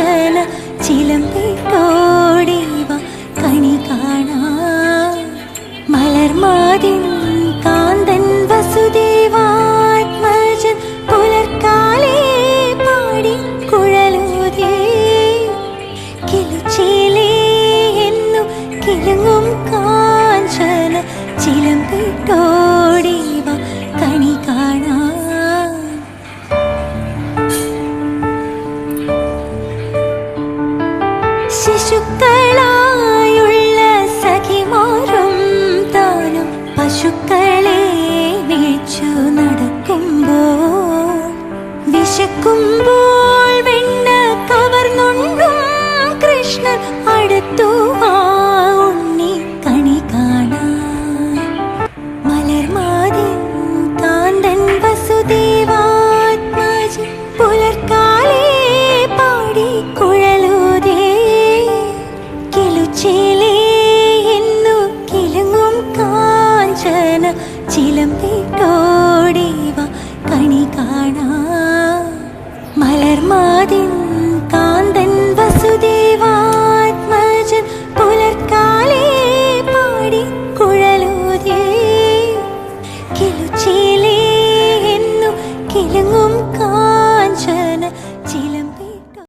കാഞ്ചന ചിലമ്പിട്ടോടിവ കണി കാണാൻ മലർമാതിൻ കാന്തൻ വസുദേവാത്മജൻ പുലർക്കാലേ പാടി കുഴലൂതേ കിലുച്ചേലേ എന്നു കിലുങ്ങും കാഞ്ചന ചിലമ്പിട്ടോടിവ കണി കാണാൻ ശിശുക്കളായുള്ള സഖിമാരും താനും പശുക്കളെ മേച്ചു നടക്കുമ്പോൾ വിശക്കുമ്പോൾ വെണ്ണ കവർന്നുണ്ടും കൃഷ്ണൻ അടുത്തു ആ ഉണ്ണി കണി കാണാൻ മലർമാതിൻ കാന്തൻ വസുദേവാത്മജൻ പുലർക്കാലേ പാടി കുഴലൂതേ കിലുച്ചേലേ എന്നു കിലുങ്ങും കാഞ്ചന ചിലമ്പിട്ടോടിവ കണി കാണാൻ മലർമാതിൻ